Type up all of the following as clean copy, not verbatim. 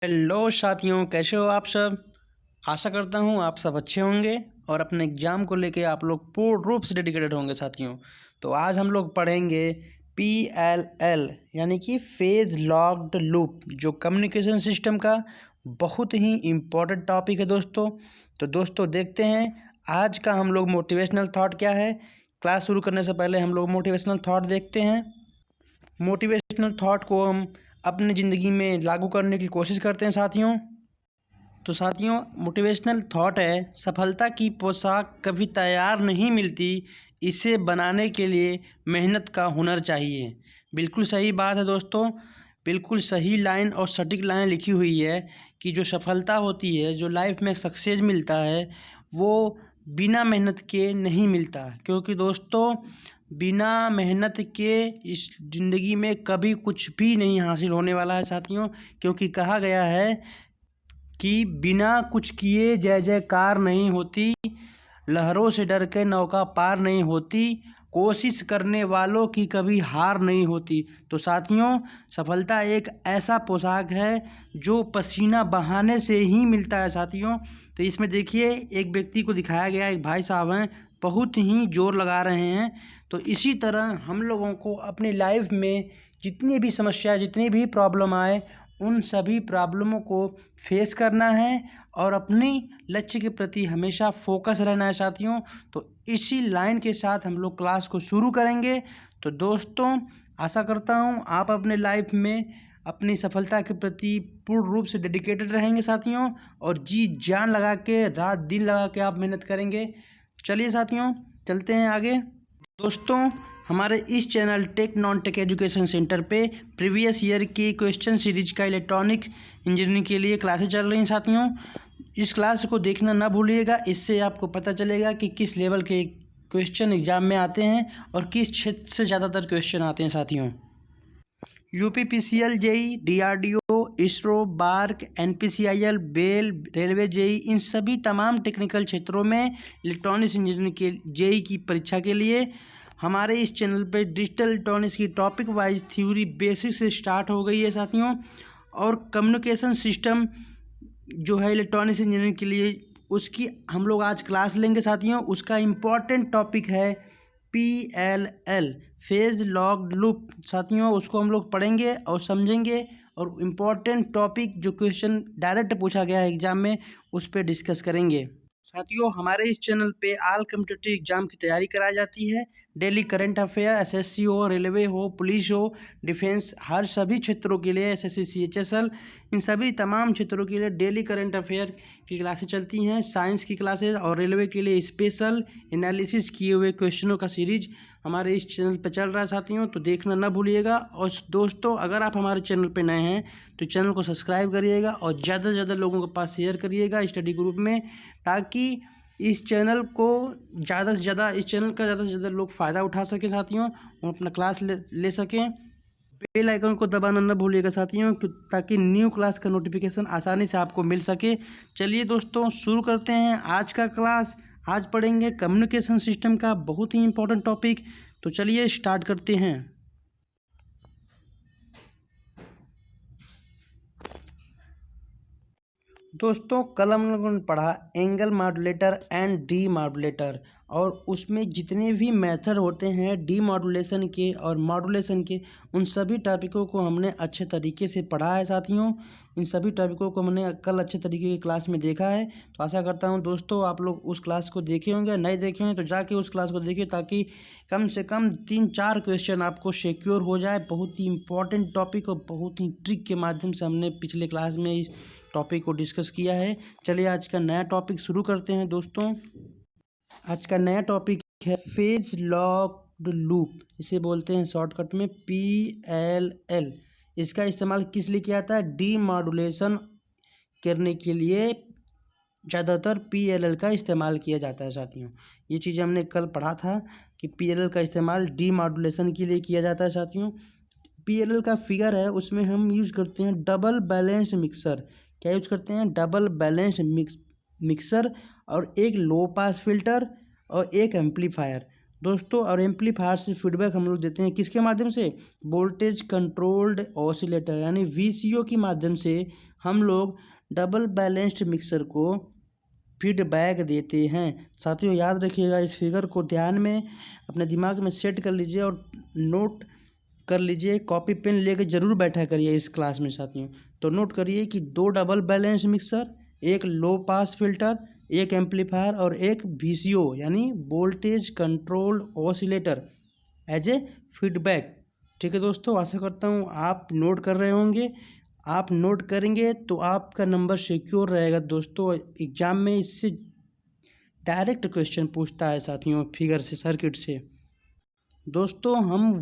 Hello साथियों, कैसे हो आप सब। आशा करता हूँ आप सब अच्छे होंगे और अपने एग्ज़ाम को लेके आप लोग पूर्ण रूप से डेडिकेटेड होंगे साथियों। तो आज हम लोग पढ़ेंगे PLL यानी कि फेज लॉक्ड लूप, जो कम्युनिकेशन सिस्टम का बहुत ही इम्पोर्टेंट टॉपिक है दोस्तों। तो दोस्तों देखते हैं आज का हम लोग मोटिवेशनल थॉट क्या है। क्लास शुरू करने से पहले हम लोग मोटिवेशनल थॉट देखते हैं। मोटिवेशनल थॉट को हम अपनी ज़िंदगी में लागू करने की कोशिश करते हैं साथियों। तो साथियों मोटिवेशनल थॉट है, सफलता की पोशाक कभी तैयार नहीं मिलती, इसे बनाने के लिए मेहनत का हुनर चाहिए। बिल्कुल सही बात है दोस्तों, बिल्कुल सही लाइन और सटीक लाइन लिखी हुई है कि जो सफलता होती है, जो लाइफ में सक्सेस मिलता है, वो बिना मेहनत के नहीं मिलता। क्योंकि दोस्तों बिना मेहनत के इस ज़िंदगी में कभी कुछ भी नहीं हासिल होने वाला है साथियों। क्योंकि कहा गया है कि बिना कुछ किए जय जयकार नहीं होती, लहरों से डर के नौका पार नहीं होती, कोशिश करने वालों की कभी हार नहीं होती। तो साथियों सफलता एक ऐसा पोशाक है जो पसीना बहाने से ही मिलता है साथियों। तो इसमें देखिए एक व्यक्ति को दिखाया गया, एक भाई साहब हैं, बहुत ही जोर लगा रहे हैं। तो इसी तरह हम लोगों को अपनी लाइफ में जितनी भी समस्या, जितनी भी प्रॉब्लम आए, उन सभी प्रॉब्लमों को फेस करना है और अपनी लक्ष्य के प्रति हमेशा फोकस रहना है साथियों। तो इसी लाइन के साथ हम लोग क्लास को शुरू करेंगे। तो दोस्तों आशा करता हूँ आप अपने लाइफ में अपनी सफलता के प्रति पूर्ण रूप से डेडिकेटेड रहेंगे साथियों, और जी जान लगा के, रात दिन लगा के आप मेहनत करेंगे। चलिए साथियों चलते हैं आगे। दोस्तों हमारे इस channel tech non tech education centre पे प्रीवियस ईयर की क्वेश्चन सीरीज का इलेक्ट्रॉनिक्स इंजीनियरिंग के लिए क्लासेस चल रही हैं साथियों। इस क्लास को देखना ना भूलिएगा, इससे आपको पता चलेगा कि किस लेवल के क्वेश्चन एग्जाम में आते हैं और किस क्षेत्र से ज़्यादातर क्वेश्चन आते हैं साथियों। UPPCL JE, DRDO, ISRO, BARC, NPCIL, BEL, railway JE, इन सभी तमाम टेक्निकल क्षेत्रों में इलेक्ट्रॉनिक्स इंजीनियरिंग के जेई की परीक्षा के लिए हमारे इस चैनल पे डिजिटल इलेक्ट्रॉनिक्स की टॉपिक वाइज थ्योरी बेसिक से स्टार्ट हो गई है साथियों। और कम्युनिकेशन सिस्टम जो है इलेक्ट्रॉनिक्स इंजीनियरिंग के लिए, उसकी हम लोग आज क्लास लेंगे साथियों। उसका इम्पॉर्टेंट टॉपिक है PLL फेज लॉक्ड लूप साथियों। उसको हम लोग पढ़ेंगे और समझेंगे, और इम्पॉर्टेंट टॉपिक जो क्वेश्चन डायरेक्ट पूछा गया है एग्जाम में, उस पर डिस्कस करेंगे साथियों। हमारे इस चैनल पे ऑल कम्पिटिटिव एग्जाम की तैयारी कराई जाती है। डेली करंट अफेयर, SSC हो, रेलवे हो, पुलिस हो, डिफेंस, हर सभी क्षेत्रों के लिए, SSC CHSL, इन सभी तमाम क्षेत्रों के लिए डेली करंट अफेयर की क्लासेस चलती हैं। साइंस की क्लासेस और रेलवे के लिए स्पेशल एनालिसिस किए हुए क्वेश्चनों का सीरीज हमारे इस चैनल पर चल रहा है साथियों। तो देखना ना भूलिएगा। और दोस्तों अगर आप हमारे चैनल पर नए हैं तो चैनल को सब्सक्राइब करिएगा और ज़्यादा से ज़्यादा लोगों के पास शेयर करिएगा स्टडी ग्रुप में, ताकि इस चैनल का ज़्यादा से ज़्यादा लोग फ़ायदा उठा सकें साथियों, और अपना क्लास ले सकें। बेल आइकन को दबाना न भूलिएगा साथियों, ताकि न्यू क्लास का नोटिफिकेशन आसानी से आपको मिल सके। चलिए दोस्तों शुरू करते हैं आज का क्लास। आज पढ़ेंगे कम्युनिकेशन सिस्टम का बहुत ही इंपॉर्टेंट टॉपिक। तो चलिए स्टार्ट करते हैं। दोस्तों कल हम लोगों ने पढ़ा angle modulator and D modulator, और उसमें जितने भी मेथड होते हैं डी मॉड्यूलेशन के और मॉड्यूलेशन के, उन सभी टॉपिकों को हमने अच्छे तरीके से पढ़ा है साथियों। इन सभी टॉपिकों को हमने कल अच्छे तरीके की क्लास में देखा है। तो आशा करता हूं दोस्तों आप लोग उस क्लास को देखे होंगे, नहीं देखे होंगे तो जाके उस क्लास को देखिए, ताकि कम से कम 3-4 क्वेश्चन आपको सिक्योर हो जाए। बहुत ही इंपॉर्टेंट टॉपिक और बहुत ही ट्रिक के माध्यम से हमने पिछले क्लास में इस टॉपिक को डिस्कस किया है। चलिए आज का नया टॉपिक शुरू करते हैं दोस्तों। आज का नया टॉपिक है फेज लॉक्ड लूप, इसे बोलते हैं शॉर्टकट में PLL। इसका इस्तेमाल किस लिए किया जाता है? डी मॉड्यूलेशन करने के लिए ज़्यादातर PLL का इस्तेमाल किया जाता है साथियों। ये चीज़ हमने कल पढ़ा था कि PLL का इस्तेमाल डी मॉड्यूलेशन के लिए किया जाता है साथियों। PLL का फिगर है, उसमें हम यूज़ करते हैं डबल बैलेंस्ड मिक्सर। क्या यूज करते हैं? डबल बैलेंस्ड मिक्सर, और एक लो पास फिल्टर और एक एम्पलीफायर। दोस्तों। और एम्पलीफायर से फीडबैक हम लोग देते हैं किसके माध्यम से, वोल्टेज कंट्रोल्ड ऑसिलेटर यानी VCO के माध्यम से हम लोग डबल बैलेंस्ड मिक्सर को फीडबैक देते हैं। साथियों याद रखिएगा, इस फिगर को ध्यान में अपने दिमाग में सेट कर लीजिए और नोट कर लीजिए, कॉपी पेन लेकर जरूर बैठा करिए इस क्लास में साथियों। तो नोट करिए कि 2 डबल बैलेंस मिक्सर, एक लो पास फिल्टर, एक एम्पलीफायर और एक VCO यानी voltage controlled oscillator as a feedback. ठीक है दोस्तों, आशा करता हूँ आप नोट कर रहे होंगे। आप नोट करेंगे तो आपका नंबर सिक्योर रहेगा दोस्तों। एग्जाम में इससे डायरेक्ट क्वेश्चन पूछता है साथियों, फिगर से, सर्किट से। दोस्तों हम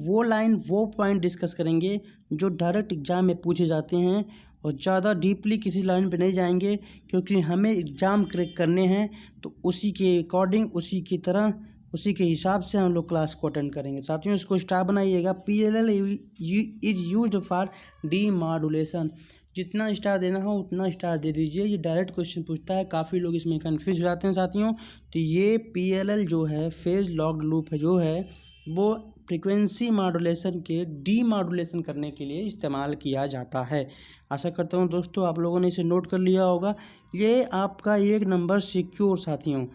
वो पॉइंट डिस्कस करेंगे जो डायरेक्ट एग्जाम में पूछे जाते हैं और ज़्यादा डीपली किसी लाइन पे नहीं जाएंगे, क्योंकि हमें एग्ज़ाम क्रैक करने हैं। तो उसी के अकॉर्डिंग, उसी की तरह, उसी के हिसाब से हम लोग क्लास को अटेंड करेंगे साथियों। इसको स्टार बनाइएगा। PLL is used for demodulation. जितना स्टार देना हो उतना स्टार दे दीजिए। ये डायरेक्ट क्वेश्चन पूछता है, काफ़ी लोग इसमें कन्फ्यूज हो जाते हैं साथियों। तो ये PLL जो है, फेज लॉक्ड लूप है, जो है वो फ्रीक्वेंसी मॉड्यूलेशन के डीमॉड्यूलेशन करने के लिए इस्तेमाल किया जाता है। आशा करता हूँ दोस्तों आप लोगों ने इसे नोट कर लिया होगा। ये आपका 1 नंबर सिक्योर साथियों।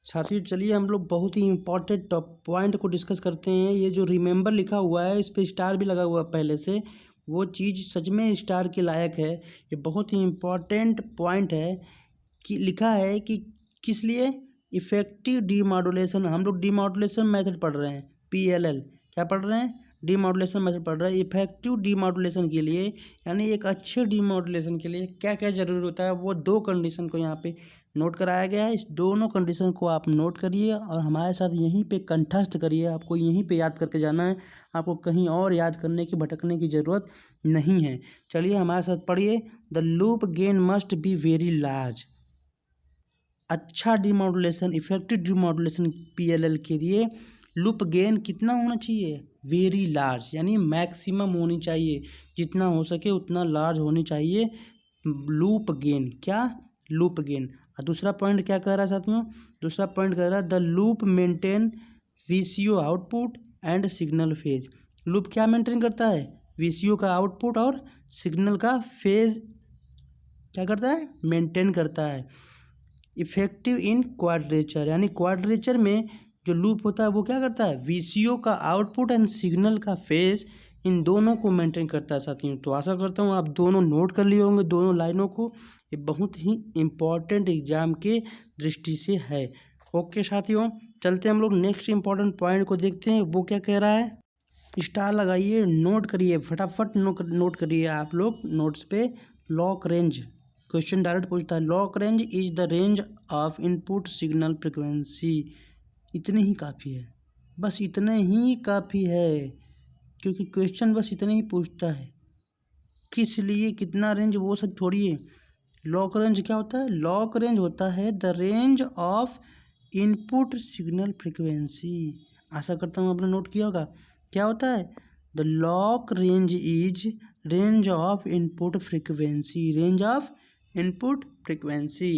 चलिए हम लोग बहुत ही इंपॉर्टेंट टॉप पॉइंट को डिस्कस करते हैं। ये जो रिमेंबर लिखा हुआ है, इस पे स्टार भी लगा हुआ है पहले से, वो चीज़ सच में स्टार के लायक है। ये बहुत ही इंपॉर्टेंट पॉइंट है कि लिखा है कि किस लिए, इफेक्टिव डीमॉड्यूलेशन। हम लोग डीमॉड्यूलेशन मेथड पढ़ रहे हैं, PLL क्या पढ़ रहे हैं, डीमॉड्यूलेशन मेथड पढ़ रहे हैं। इफेक्टिव डीमॉड्यूलेशन के लिए यानी एक अच्छे डीमॉड्यूलेशन के लिए क्या क्या जरूरी होता है, वो 2 कंडीशन को यहाँ पे नोट कराया गया है। इस दोनों कंडीशन को आप नोट करिए और हमारे साथ यहीं पे कंठस्थ करिए। आपको यहीं पे याद करके जाना है, आपको कहीं और याद करने की, भटकने की ज़रूरत नहीं है। चलिए हमारे साथ पढ़िए। The loop gain must be very large. अच्छा डीमॉड्यूलेशन, इफेक्टिव डीमॉड्यूलेशन PLL के लिए लूप गेन कितना होना चाहिए, वेरी लार्ज यानी मैक्सिमम होनी चाहिए। जितना हो सके उतना लार्ज होनी चाहिए लूप गेन। क्या, लूप गेन। और दूसरा पॉइंट क्या कह रहा है साथियों, दूसरा पॉइंट कह रहा है the loop maintain VCO output and signal phase. Loop क्या मेंटेन करता है, VCO का आउटपुट और सिग्नल का फेज क्या करता है, मेंटेन करता है। इफेक्टिव इन क्वाड्रेचर यानी क्वाड्रेचर में जो लूप होता है वो क्या करता है, VCO का आउटपुट एंड सिग्नल का फेज, इन दोनों को मेंटेन करता है साथियों। तो आशा करता हूँ आप दोनों नोट कर लिए होंगे, दोनों लाइनों को। ये बहुत ही इम्पॉर्टेंट एग्जाम के दृष्टि से है। ओके साथियों, चलते हैं हम लोग नेक्स्ट इम्पॉर्टेंट पॉइंट को देखते हैं, वो क्या कह रहा है। स्टार लगाइए, नोट करिए, फटाफट नोट करिए आप लोग नोट्स पे। लॉक रेंज, क्वेश्चन डायरेक्ट पूछता है। Lock range is the range of input signal frequency. इतने ही काफ़ी है, बस इतने ही काफ़ी है, क्योंकि क्वेश्चन बस इतने ही पूछता है। किस लिए, कितना रेंज, वो सब छोड़िए। लॉक रेंज क्या होता है, लॉक रेंज होता है the range of input signal frequency. आशा करता हूँ आपने नोट किया होगा। क्या होता है, the lock range is range of input frequency, range of input frequency.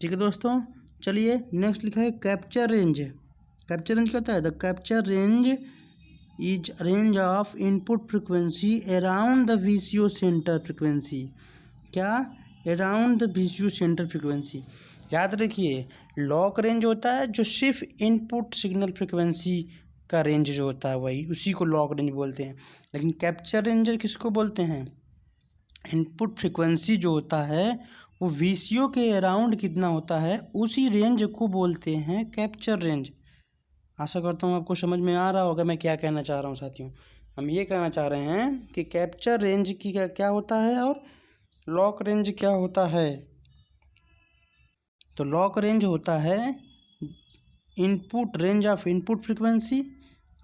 ठीक है दोस्तों, चलिए नेक्स्ट लिखा है कैप्चर रेंज। कैप्चर रेंज क्या होता है, the capture range is range of input frequency around the VCO centre frequency. क्या, around the VCO centre frequency. याद रखिए, लॉक रेंज होता है जो सिर्फ इनपुट सिग्नल फ्रिक्वेंसी का रेंज जो होता है वही, उसी को लॉक रेंज बोलते हैं। लेकिन कैप्चर रेंज किसको बोलते हैं, इनपुट फ्रिक्वेंसी जो होता है वो VCO के अराउंड कितना होता है, उसी रेंज को बोलते हैं कैप्चर रेंज। आशा करता हूँ आपको समझ में आ रहा होगा मैं क्या कहना चाह रहा हूँ साथियों। हम ये कहना चाह रहे हैं कि कैप्चर रेंज की क्या होता है और लॉक रेंज क्या होता है। तो लॉक रेंज होता है input, range of input frequency,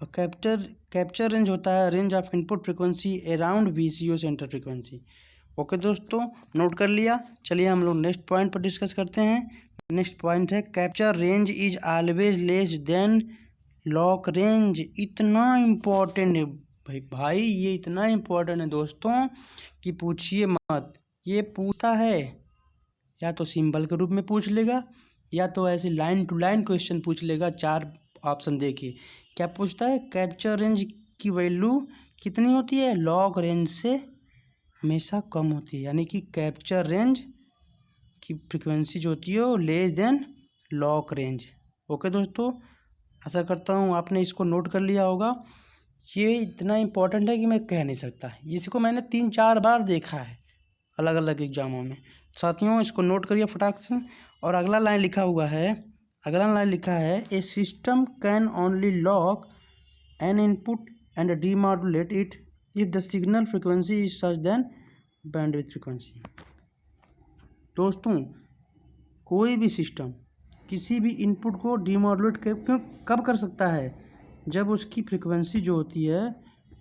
और कैप्चर रेंज होता है range of input frequency around VCO centre frequency. Okay दोस्तों, नोट कर लिया। चलिए हम लोग नेक्स्ट पॉइंट पर डिस्कस करते हैं। नेक्स्ट पॉइंट है capture range is always less than lock range. इतना इम्पोर्टेंट है भाई, ये इतना इम्पोर्टेंट है दोस्तों कि पूछिए मत। ये पूछता है या तो सिंबल के रूप में पूछ लेगा, या तो ऐसे लाइन टू लाइन क्वेश्चन पूछ लेगा, 4 ऑप्शन देखिए क्या पूछता है, कैप्चर रेंज की वैल्यू कितनी होती है, लॉग रेंज से हमेशा कम होती है, यानी कि कैप्चर रेंज की फ्रिक्वेंसी जो होती है वो less than log range. Okay दोस्तों, आशा करता हूँ आपने इसको नोट कर लिया होगा। ये इतना इम्पोर्टेंट है कि मैं कह नहीं सकता, इसको मैंने 3-4 बार देखा है अलग अलग एग्जामों में। साथियों इसको नोट करिए फटाक से। और अगला लाइन लिखा हुआ है, अगला लाइन लिखा है, a system can only lock an input and demodulate it if the signal frequency is such then bandwidth frequency. दोस्तों कोई भी सिस्टम किसी भी इनपुट को डीमॉड्यूलेट क्यों कब कर सकता है, जब उसकी फ्रिक्वेंसी जो होती है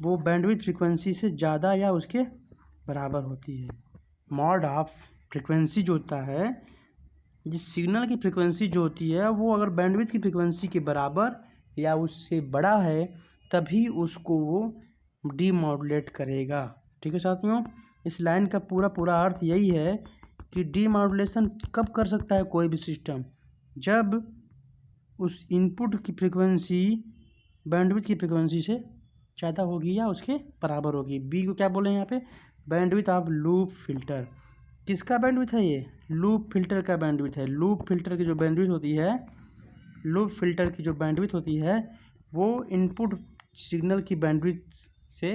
वो बैंडविड्थ फ्रिक्वेंसी से ज़्यादा या उसके बराबर होती है। मॉड ऑफ फ्रिक्वेंसी जो होता है, जिस सिग्नल की फ्रिक्वेंसी जो होती है वो अगर बैंडविड्थ की फ्रिक्वेंसी के बराबर या उससे बड़ा है तभी उसको वो डीमॉड्यूलेट करेगा। ठीक है साथियों, इस लाइन का पूरा अर्थ यही है कि डीमॉड्यूलेशन कब कर सकता है कोई भी सिस्टम, जब उस इनपुट की फ्रिक्वेंसी बैंडविड्थ की फ्रिक्वेंसी से ज़्यादा होगी या उसके बराबर होगी। बी को क्या बोले यहाँ पे, बैंडविड्थ ऑफ लूप फिल्टर। किसका बैंडविड्थ है ये, लूप फिल्टर का बैंडविड्थ है। लूप फिल्टर की जो बैंडविड्थ होती है, लूप फिल्टर की जो बैंडविड्थ होती है वो इनपुट सिग्नल की बैंडविड्थ से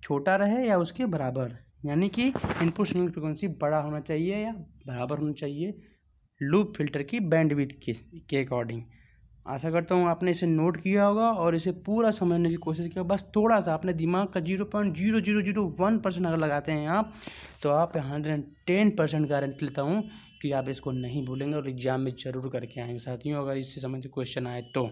छोटा रहे या उसके बराबर, यानी कि इनपुट सिग्नल फ्रिक्वेंसी बड़ा होना चाहिए या बराबर होना चाहिए लूप फिल्टर की बैंडविड्थ के अकॉर्डिंग। आशा करता हूँ आपने इसे नोट किया होगा और इसे पूरा समझने की कोशिश किया। बस थोड़ा सा अपने दिमाग का 0.0001% अगर लगाते हैं आप, तो आप 110% गारंटी लेता हूँ कि आप इसको नहीं भूलेंगे और एग्जाम में ज़रूर करके आएंगे साथियों, अगर इससे संबंधित क्वेश्चन आए तो।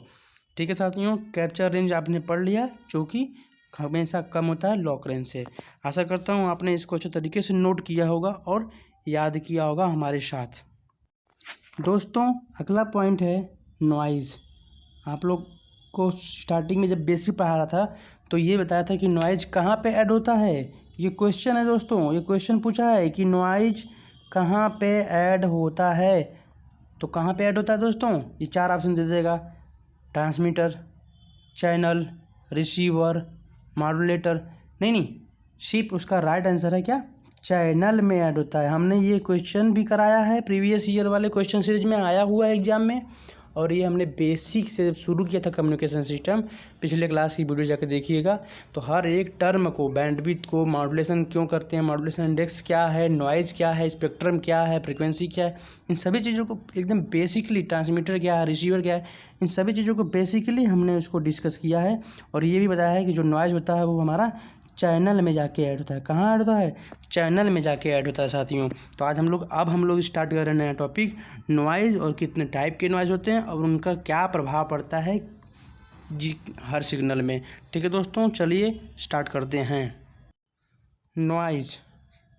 ठीक है साथियों, कैप्चर रेंज आपने पढ़ लिया जो कि हमेशा कम होता है लॉक रेंज से। आशा करता हूँ आपने इसको अच्छे तरीके से नोट किया होगा और याद किया होगा हमारे साथ। दोस्तों अगला पॉइंट है नॉइज़। आप लोग को स्टार्टिंग में जब बेसिक पढ़ा रहा था तो ये बताया था कि नॉइज़ कहाँ पे ऐड होता है। ये क्वेश्चन है दोस्तों, ये क्वेश्चन पूछा है कि नॉइज़ कहाँ पे ऐड होता है। तो कहाँ पे ऐड होता है दोस्तों, ये 4 ऑप्शन दे देगा, ट्रांसमीटर, चैनल, रिसीवर, मॉड्यूलेटर। नहीं, सिर्फ उसका राइट आंसर है क्या, चैनल में ऐड होता है। हमने ये क्वेश्चन भी कराया है, प्रीवियस ईयर वाले क्वेश्चन सीरीज में आया हुआ है एग्जाम में, और ये हमने बेसिक से शुरू किया था कम्युनिकेशन सिस्टम। पिछले क्लास की वीडियो जाकर देखिएगा। तो हर एक टर्म को, बैंडविड्थ को, मॉड्यूलेशन क्यों करते हैं, मॉड्यूलेशन इंडेक्स क्या है, नॉइज़ क्या है, स्पेक्ट्रम क्या है, फ्रिक्वेंसी क्या है, इन सभी चीज़ों को एकदम बेसिकली, ट्रांसमीटर क्या है, रिसीवर क्या है, इन सभी चीज़ों को बेसिकली हमने उसको डिस्कस किया है। और ये भी बताया है कि जो नॉइज़ होता है वो हमारा चैनल में जाके ऐड होता है। कहाँ ऐड होता है, चैनल में जाके ऐड होता है साथियों। तो आज हम लोग स्टार्ट कर रहे हैं नया टॉपिक, नॉइज़, और कितने टाइप के नॉइज़ होते हैं और उनका क्या प्रभाव पड़ता है जी हर सिग्नल में। ठीक है दोस्तों, चलिए स्टार्ट करते हैं। Noise,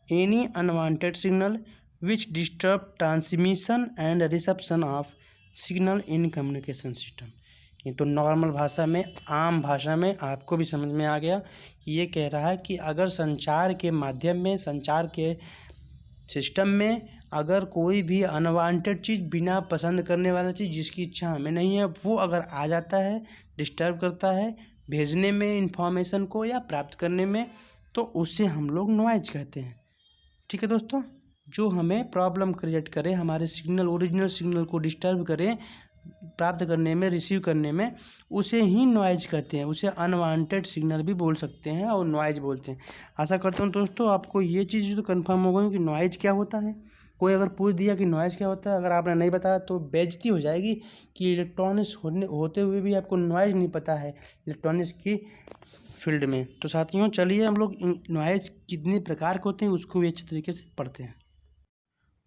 any unwanted signal which disturb transmission and reception of signal in communication system. ये तो नॉर्मल भाषा में, आम भाषा में आपको भी समझ में आ गया। ये कह रहा है कि अगर संचार के माध्यम में, संचार के सिस्टम में अगर कोई भी अनवांटेड चीज़, बिना पसंद करने वाला चीज़, जिसकी इच्छा हमें नहीं है, वो अगर आ जाता है, डिस्टर्ब करता है भेजने में इंफॉर्मेशन को या प्राप्त करने में, तो उसे हम लोग नॉइज़ कहते हैं। ठीक है दोस्तों, जो हमें प्रॉब्लम क्रिएट करे, हमारे सिग्नल, ओरिजिनल सिग्नल को डिस्टर्ब करे प्राप्त करने में, रिसीव करने में, उसे ही नॉइज़ कहते हैं। उसे अनवांटेड सिग्नल भी बोल सकते हैं और नॉइज़ बोलते हैं। आशा करता हूँ दोस्तों आपको ये चीज़ तो कंफर्म हो गई कि नॉइज़ क्या होता है। कोई अगर पूछ दिया कि नॉइज़ क्या होता है, अगर आपने नहीं बताया तो बेइज्जती हो जाएगी कि इलेक्ट्रॉनिक्स होते हुए भी आपको नॉइज़ नहीं पता है इलेक्ट्रॉनिक्स की फील्ड में। तो साथियों चलिए हम लोग नॉइज़ कितने प्रकार के होते हैं उसको भी अच्छे तरीके से पढ़ते हैं।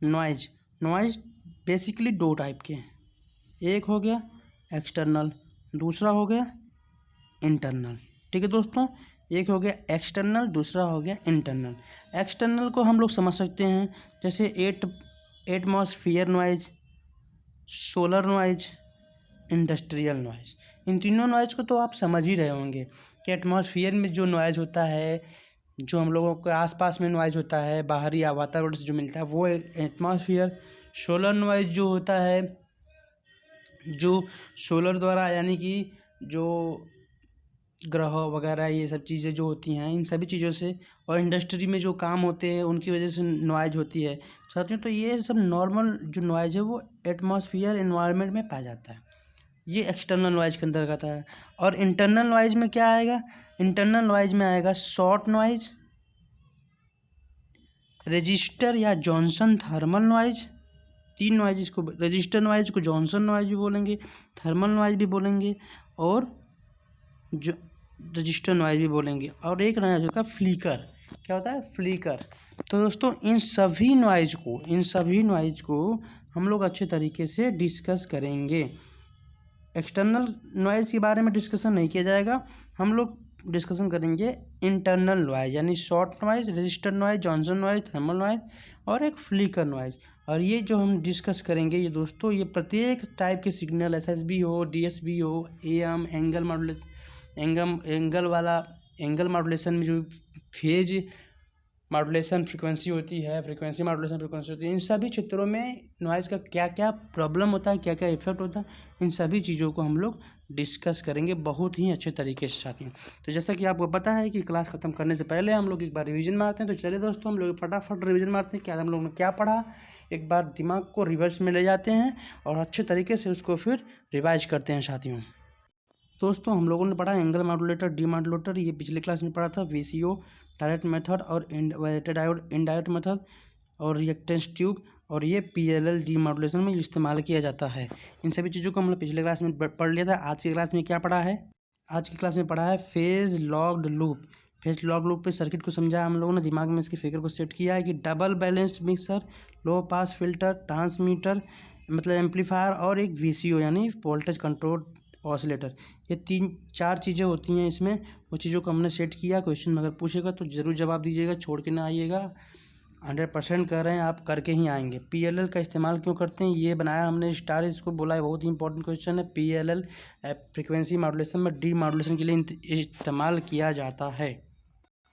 नॉइज़ बेसिकली 2 टाइप के हैं। एक हो गया एक्सटर्नल, दूसरा हो गया इंटरनल। ठीक है दोस्तों, एक हो गया एक्सटर्नल, दूसरा हो गया इंटरनल। एक्सटर्नल को हम लोग समझ सकते हैं जैसे atmosphere noise, solar noise, industrial noise. इन तीनों नॉइज़ को तो आप समझ ही रहे होंगे कि एटमॉस्फेयर में जो नॉइज़ होता है, जो हम लोगों के आसपास में नॉइज़ होता है, बाहरी या वातावरण से जो मिलता है वो एटमॉस्फेयर। सोलर नॉइज़ जो होता है जो सोलर द्वारा यानी कि जो ग्रह वगैरह ये सब चीज़ें जो होती हैं इन सभी चीज़ों से, और इंडस्ट्री में जो काम होते हैं उनकी वजह से नॉइज होती है साथियों। तो ये सब नॉर्मल जो नॉइज है वो एटमॉस्फेयर एनवायरनमेंट में पाया जाता है, ये एक्सटर्नल नॉइज के अंतर्गत है। और इंटरनल नॉइज में क्या आएगा? इंटरनल नॉइज में आएगा शॉर्ट नॉइज, रजिस्टर या जॉनसन थर्मल नॉइज। 3 नॉइज इसको, रजिस्टर नॉइज को जॉनसन नॉइज भी बोलेंगे, थर्मल नॉइज भी बोलेंगे, और जो रजिस्टर नॉइज भी बोलेंगे। और एक नॉइज होता है फ्लिकर। क्या होता है? फ्लिकर। तो दोस्तों इन सभी नॉइज को हम लोग अच्छे तरीके से डिस्कस करेंगे। एक्सटर्नल नॉइज के बारे में डिस्कशन नहीं किया जाएगा, हम लोग डिस्कशन करेंगे इंटरनल नॉइज यानी short noise, register noise, Johnson noise, thermal noise और एक फ्लिकर नॉइज। और ये जो हम डिस्कस करेंगे ये दोस्तों, ये प्रत्येक टाइप के सिग्नल एसएसबी हो, डीएसबी हो, एएम एंगल मॉड्यूलेशन में जो फेज मॉड्यूलेशन फ्रीक्वेंसी होती है, फ्रीक्वेंसी मॉड्यूलेशन फ्रीक्वेंसी होती है, इन सभी क्षेत्रों में नॉइज़ का क्या क्या प्रॉब्लम होता है, क्या क्या इफेक्ट होता है, इन सभी चीज़ों को हम लोग डिस्कस करेंगे बहुत ही अच्छे तरीके से साथियों। तो जैसा कि आपको पता है कि क्लास ख़त्म करने से पहले हम लोग एक बार रिवीजन मारते हैं। तो चलिए दोस्तों हम लोग फटाफट रिवीजन मारते हैं, क्या हम लोगों ने क्या पढ़ा, एक बार दिमाग को रिवर्स में ले जाते हैं और अच्छे तरीके से उसको फिर रिवाइज करते हैं साथियों। दोस्तों हम लोगों ने पढ़ा एंगल मॉड्यूलेटर, डी मॉड्यूलेटर, ये पिछले क्लास में पढ़ा था, वीसीओ, डायरेक्ट मेथड और इनडायरेक्ट मेथड और रिएक्टेंस ट्यूब, और ये पीएलएल डी मॉड्यूलेशन में इस्तेमाल किया जाता है। इन सभी चीज़ों को हम लोग पिछले क्लास में पढ़ लिया था। आज की क्लास में क्या पढ़ा है? आज की क्लास में पढ़ा है phase locked loop. Phase lock loop पे सर्किट को समझा हम लोगों ने, दिमाग में इसके फिगर को सेट किया है कि डबल बैलेंस्ड मिक्सर, लो पास फिल्टर, ट्रांसमीटर मतलब एम्पलीफायर और एक वीसीओ यानी वोल्टेज कंट्रोल ऑसिलेटर, ये 3-4 चीज़ें होती हैं इसमें। वो चीज़ों को हमने सेट किया। क्वेश्चन में अगर पूछेगा तो ज़रूर जवाब दीजिएगा, छोड़ के ना आइएगा। 100% कह रहे हैं, आप करके ही आएंगे। पीएलएल का इस्तेमाल क्यों करते हैं ये बनाया हमने स्टार, इसको बोला है बहुत ही इंपॉर्टेंट क्वेश्चन है। पीएलएल फ्रिक्वेंसी मॉड्यूलेशन में डी मॉड्यूलेशन के लिए इस्तेमाल किया जाता है।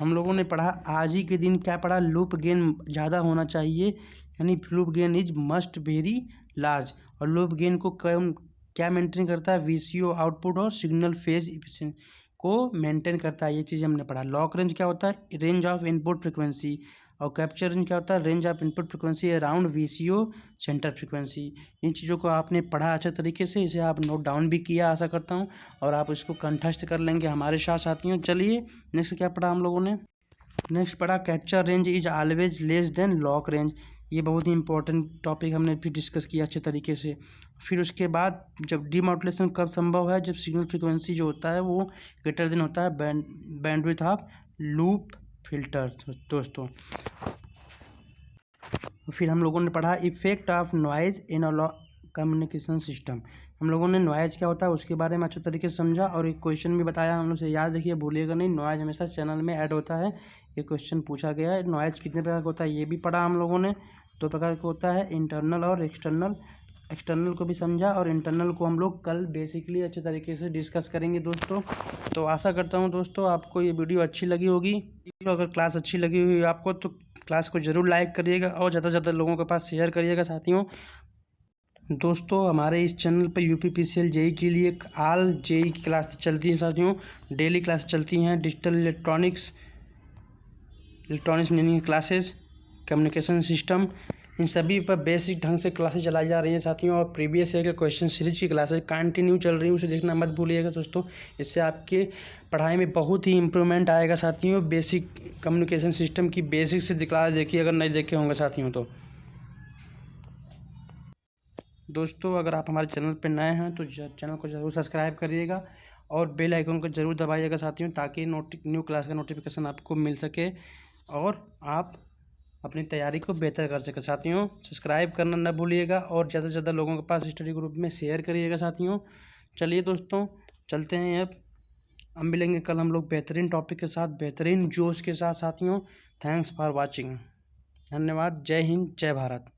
हम लोगों ने पढ़ा आज ही के दिन क्या पढ़ा? लूप गेन ज़्यादा होना चाहिए, यानी loop gain is must very large. और लूप गेन को क्या मेंटेन करता है? वीसीओ आउटपुट और सिग्नल फेज इफिशिएंसी को मेंटेन करता है। ये चीज़ हमने पढ़ा। लॉक रेंज क्या होता है? Range of input frequency. और कैप्चर रेंज क्या होता है? Range of input frequency around VCO centre frequency. इन चीज़ों को आपने पढ़ा अच्छे तरीके से, इसे आप नोट डाउन भी किया आशा करता हूँ, और आप इसको कंठस्थ कर लेंगे हमारे साथ साथियों। चलिए नेक्स्ट क्या पढ़ा हम लोगों ने? नेक्स्ट पढ़ा capture range is always less than lock range. ये बहुत ही इंपॉर्टेंट टॉपिक हमने भी डिस्कस किया अच्छे तरीके से। फिर उसके बाद जब डीमॉड्यूलेशन कब संभव है? जब सिग्नल फ्रीक्वेंसी जो होता है वो ग्रेटर देन होता है बैंडविड्थ ऑफ लूप फिल्टर दोस्तों। फिर हम लोगों ने पढ़ा effect of noise in communication system. हम लोगों ने नॉइज क्या होता है उसके बारे में अच्छे तरीके से समझा, और एक क्वेश्चन भी बताया हम लोग से, याद रखिए भूलिएगा नहीं। नॉइज हमेशा चैनल में ऐड होता है, ये क्वेश्चन पूछा गया है। नॉइज कितने प्रकार का होता है ये भी पढ़ा हम लोगों ने। 2 प्रकार का होता है, इंटरनल और एक्सटर्नल। एक्सटर्नल को भी समझा, और इंटरनल को हम लोग कल बेसिकली अच्छे तरीके से डिस्कस करेंगे दोस्तों। तो आशा करता हूँ दोस्तों आपको ये वीडियो अच्छी लगी होगी। अगर क्लास अच्छी लगी हुई आपको तो क्लास को ज़रूर लाइक करिएगा और ज़्यादा से ज़्यादा लोगों के पास शेयर करिएगा साथियों। दोस्तों हमारे इस चैनल पर यूपीपीसीएल जेई के लिए ऑल जेई की क्लास चलती है साथियों, डेली क्लास चलती हैं। Digital electronics meaning classes, communication system, इन सभी पर बेसिक ढंग से क्लासेस चलाई जा रही हैं साथियों। और प्रीवियस ईयर के क्वेश्चन सीरीज की क्लासेस कंटिन्यू चल रही हैं, उसे देखना मत भूलिएगा दोस्तों। इससे आपके पढ़ाई में बहुत ही इम्प्रूवमेंट आएगा साथियों। बेसिक कम्युनिकेशन सिस्टम की बेसिक से क्लास देखिए अगर नहीं देखे होंगे साथियों तो। दोस्तों अगर आप हमारे चैनल पर नए हैं तो चैनल को ज़रूर सब्सक्राइब करिएगा और बेल आइकन को ज़रूर दबाइएगा साथियों, ताकि न्यू क्लास का नोटिफिकेशन आपको मिल सके और आप अपनी तैयारी को बेहतर कर सके साथियों। सब्सक्राइब करना न भूलिएगा और ज़्यादा से ज़्यादा लोगों के पास स्टडी ग्रुप में शेयर करिएगा साथियों। चलिए दोस्तों चलते हैं, अब मिलेंगे कल हम लोग बेहतरीन टॉपिक के साथ, बेहतरीन जोश के साथ साथियों। Thanks for watching. धन्यवाद। जय हिंद, जय भारत।